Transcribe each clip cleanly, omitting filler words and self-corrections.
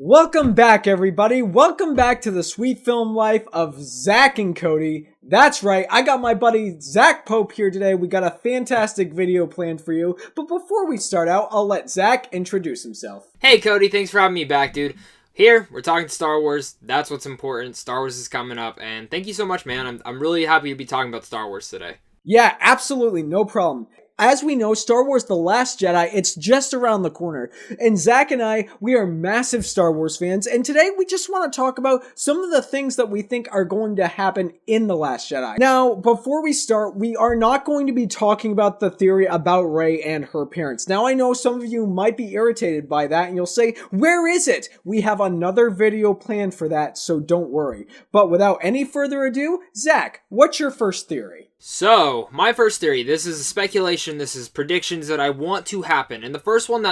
Welcome back, everybody. Welcome back to the sweet film life of Zach and Cody. That's right, I got my buddy Zach Pope here today. We got a fantastic video planned for you. But before we start out, I'll let Zach introduce himself. Hey Cody, thanks for having me back, dude. Here, we're talking Star Wars. That's what's important. Star Wars is coming up, and thank you so much, man. I'm really happy to be talking about Star Wars today. Yeah, absolutely, no problem. As we know, Star Wars The Last Jedi, it's just around the corner. And Zach and I, we are massive Star Wars fans, and today we just want to talk about some of the things that we think are going to happen in The Last Jedi. Now, before we start, we are not going to be talking about the theory about Rey and her parents. Now, I know some of you might be irritated by that, and you'll say, where is it? We have another video planned for that, so don't worry. But without any further ado, Zach, what's your first theory? So, my first theory, this is a speculation, this is predictions that I want to happen. And the first one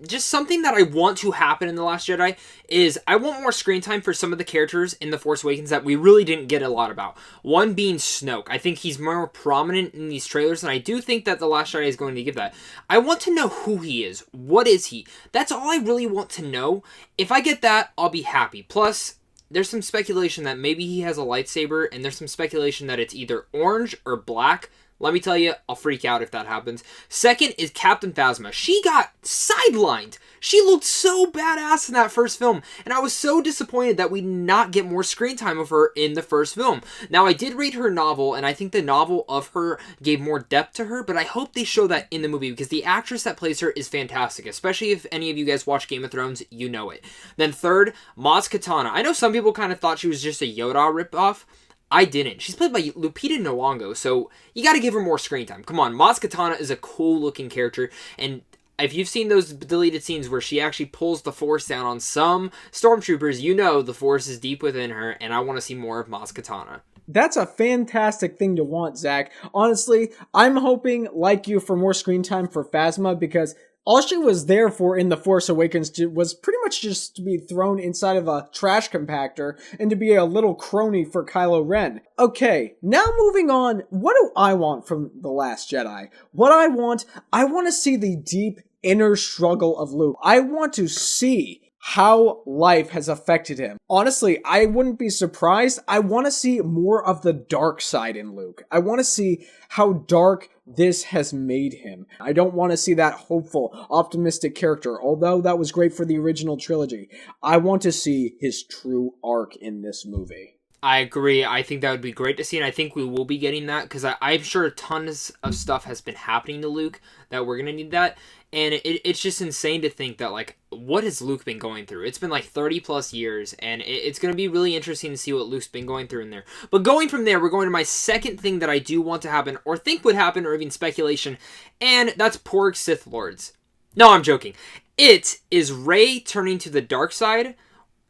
just something that I want to happen in The Last Jedi is I want more screen time for some of the characters in The Force Awakens that we really didn't get a lot about. One being Snoke. I think he's more prominent in these trailers, and I do think that The Last Jedi is going to give that. I want to know who he is. What is he? That's all I really want to know. If I get that, I'll be happy. Plus, there's some speculation that maybe he has a lightsaber, and there's some speculation that it's either orange or black. Let me tell you, I'll freak out if that happens. Second is Captain Phasma. She got sidelined. She looked so badass in that first film, and I was so disappointed that we did not get more screen time of her in the first film. Now, I did read her novel, and I think the novel of her gave more depth to her, but I hope they show that in the movie, because the actress that plays her is fantastic, especially if any of you guys watch Game of Thrones, you know it. Then third, Maz Kanata. I know some people kind of thought she was just a Yoda ripoff. I didn't. She's played by Lupita Nyong'o, so you gotta give her more screen time. Come on, Maz Kanata is a cool-looking character, and if you've seen those deleted scenes where she actually pulls the Force down on some stormtroopers, you know the Force is deep within her, and I want to see more of Maz Kanata. That's a fantastic thing to want, Zach. Honestly, I'm hoping, like you, for more screen time for Phasma, because all she was there for in The Force Awakens was pretty much just to be thrown inside of a trash compactor and to be a little crony for Kylo Ren. Okay, now moving on, what do I want from The Last Jedi? What I want to see the deep inner struggle of Luke. I want to see how life has affected him. Honestly, I wouldn't be surprised. I want to see more of the dark side in Luke. I want to see how dark this has made him. I don't want to see that hopeful, optimistic character, although that was great for the original trilogy. I want to see his true arc in this movie. I agree. I think that would be great to see, and I think we will be getting that, because I'm sure tons of stuff has been happening to Luke that we're going to need that. And it's just insane to think that, like, what has Luke been going through? It's been like 30 plus years, and it's going to be really interesting to see what Luke's been going through in there. But going from there, we're going to my second thing that I do want to happen, or think would happen, or even speculation, and that's Porg Sith Lords. No, I'm joking. It is Rey turning to the dark side,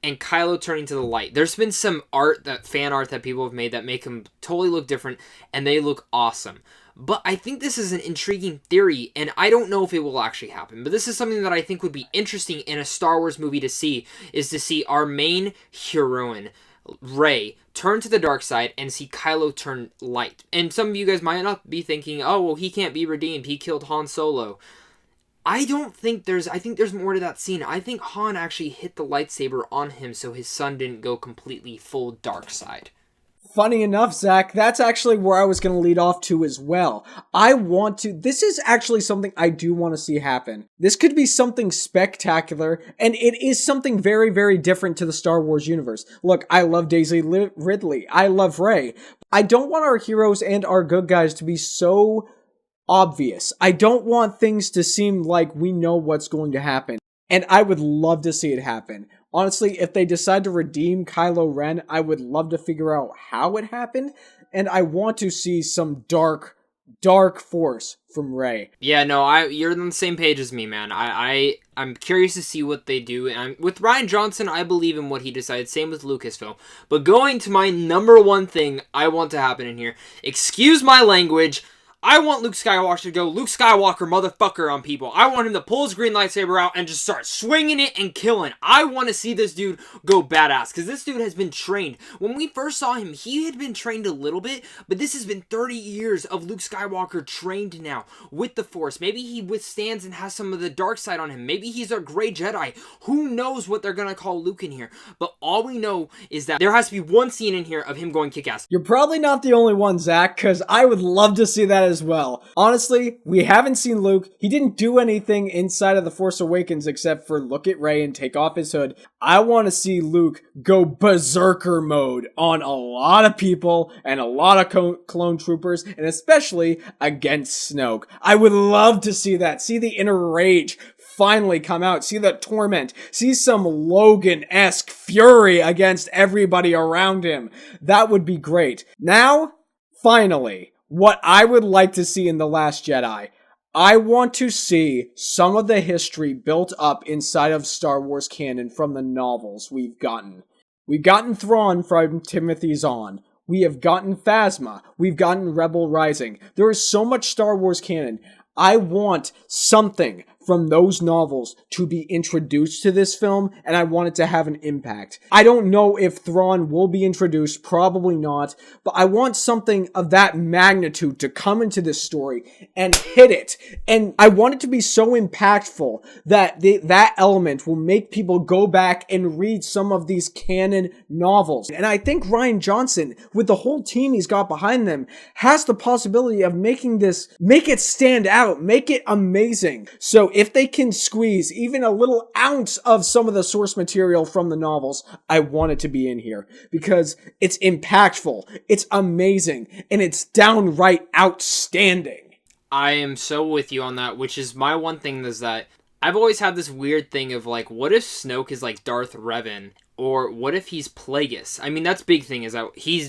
and Kylo turning to the light. There's been some fan art that people have made that make them totally look different, and they look awesome. But I think this is an intriguing theory, and I don't know if it will actually happen. But this is something that I think would be interesting in a Star Wars movie to see, is to see our main heroine, Rey, turn to the dark side and see Kylo turn light. And some of you guys might not be thinking, oh, well, he can't be redeemed. He killed Han Solo. I think there's more to that scene. I think Han actually hit the lightsaber on him so his son didn't go completely full dark side. Funny enough, Zach, that's actually where I was going to lead off to as well. This is actually something I do want to see happen. This could be something spectacular, and it is something very, very different to the Star Wars universe. Look, I love Daisy Ridley. I love Rey. I don't want our heroes and our good guys to be so obvious. I don't want things to seem like we know what's going to happen, and I would love to see it happen. Honestly, if they decide to redeem Kylo Ren, I would love to figure out how it happened, and I want to see some dark force from Rey. Yeah, no, you're on the same page as me, man. I'm curious to see what they do. And with Rian Johnson, I believe in what he decides. Same with Lucasfilm. But going to my number one thing I want to happen in here, excuse my language, I want Luke Skywalker to go Luke Skywalker motherfucker on people. I want him to pull his green lightsaber out and just start swinging it and killing. I want to see this dude go badass, because this dude has been trained. When we first saw him, he had been trained a little bit, but this has been 30 years of Luke Skywalker trained now with the Force. Maybe he withstands and has some of the dark side on him. Maybe he's a gray Jedi. Who knows what they're going to call Luke in here? But all we know is that there has to be one scene in here of him going kick-ass. You're probably not the only one, Zach, because I would love to see that as well. Honestly, we haven't seen Luke. He didn't do anything inside of The Force Awakens except for look at Rey and take off his hood. I want to see Luke go Beserker mode on a lot of people and a lot of clone troopers, and especially against Snoke. I would love to see that. See the inner rage finally come out. See the torment. See some Logan-esque fury against everybody around him. That would be great. Now, finally, what I would like to see in The Last Jedi. I want to see some of the history built up inside of Star Wars canon from the novels we've gotten. We've gotten Thrawn from Timothy Zahn. We have gotten Phasma. We've gotten Rebel Rising. There is so much Star Wars canon. I want something from those novels to be introduced to this film, and I want it to have an impact. I don't know if Thrawn will be introduced, probably not, but I want something of that magnitude to come into this story and hit it. And I want it to be so impactful that that element will make people go back and read some of these canon novels. And I think Rian Johnson, with the whole team he's got behind them, has the possibility of making this, make it stand out, make it amazing. So if they can squeeze even a little ounce of some of the source material from the novels, I want it to be in here because it's impactful, it's amazing, and it's downright outstanding. I am so with you on that, which is my one thing is that I've always had this weird thing of like, what if Snoke is like Darth Revan? Or what if he's Plagueis? I mean, that's big thing is that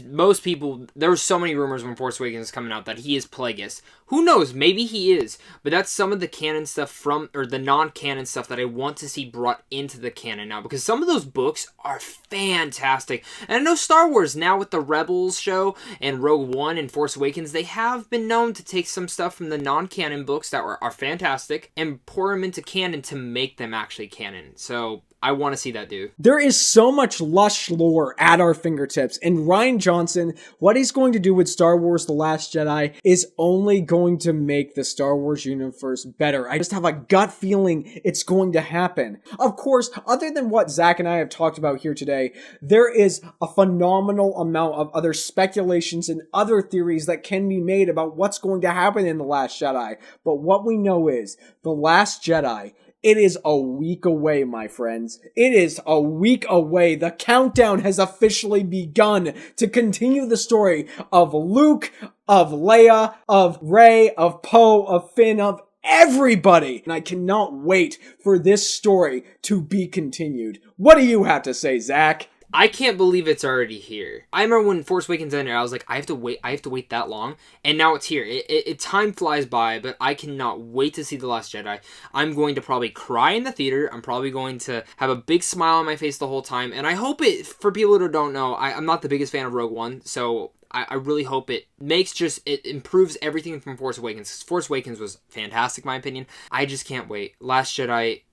most people, there were so many rumors when Force Awakens was coming out that he is Plagueis. Who knows? Maybe he is. But that's some of the canon stuff or the non-canon stuff that I want to see brought into the canon now. Because some of those books are fantastic. And I know Star Wars now with the Rebels show and Rogue One and Force Awakens, they have been known to take some stuff from the non-canon books that are fantastic and pour them into canon to make them actually canon. So I want to see that, dude. There is so much lush lore at our fingertips, and Rian Johnson, what he's going to do with Star Wars The Last Jedi is only going to make the Star Wars universe better. I just have a gut feeling it's going to happen. Of course, other than what Zach and I have talked about here today, there is a phenomenal amount of other speculations and other theories that can be made about what's going to happen in The Last Jedi. But what we know is, The Last Jedi, it is a week away, my friends. It is a week away. The countdown has officially begun to continue the story of Luke, of Leia, of Rey, of Poe, of Finn, of everybody. And I cannot wait for this story to be continued. What do you have to say, Zach? I can't believe it's already here. I remember when Force Awakens ended, I was like, I have to wait that long, and now it's here. Time flies by, but I cannot wait to see The Last Jedi. I'm going to probably cry in the theater. I'm probably going to have a big smile on my face the whole time, and I hope it, for people who don't know, I'm not the biggest fan of Rogue One, so I really hope it improves everything from Force Awakens. Force Awakens was fantastic, in my opinion. I just can't wait. Last Jedi,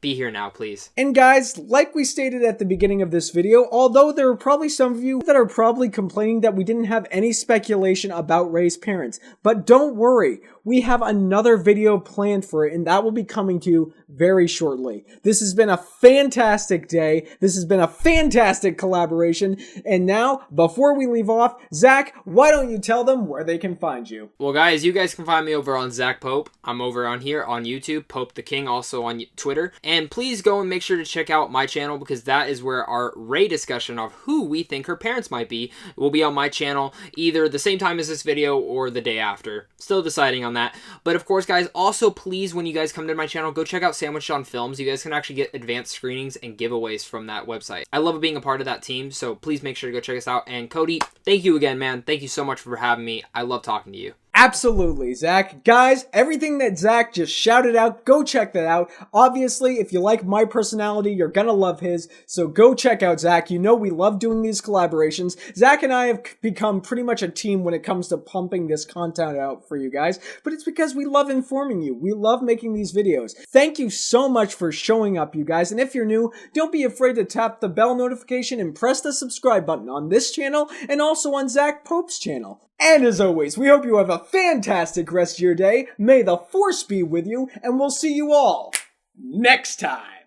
be here now, please. And guys, like we stated at the beginning of this video, although there are probably some of you that are probably complaining that we didn't have any speculation about Rey's parents, but don't worry, we have another video planned for it, and that will be coming to you very shortly. This has been a fantastic day. This has been a fantastic collaboration. And now, before we leave off, Zach, why don't you tell them where they can find you? Well, guys, you guys can find me over on Zach Pope. I'm over on here on YouTube, Pope the King, also on Twitter. And please go and make sure to check out my channel, because that is where our Rey discussion of who we think her parents might be will be on my channel either the same time as this video or the day after. Still deciding on that. But of course, guys, also please, when you guys come to my channel, go check out Sandwiched on Films. You guys can actually get advanced screenings and giveaways from that website. I love being a part of that team, so please make sure to go check us out. And Cody, thank you again, man. Thank you so much for having me. I love talking to you. Absolutely, Zach. Guys, everything that Zach just shouted out, go check that out. Obviously, if you like my personality, you're gonna love his, so go check out Zach. You know we love doing these collaborations. Zach and I have become pretty much a team when it comes to pumping this content out for you guys, but it's because we love informing you. We love making these videos. Thank you so much for showing up, you guys, and if you're new, don't be afraid to tap the bell notification and press the subscribe button on this channel and also on Zach Pope's channel. And as always, we hope you have a fantastic rest of your day. May the Force be with you, and we'll see you all next time.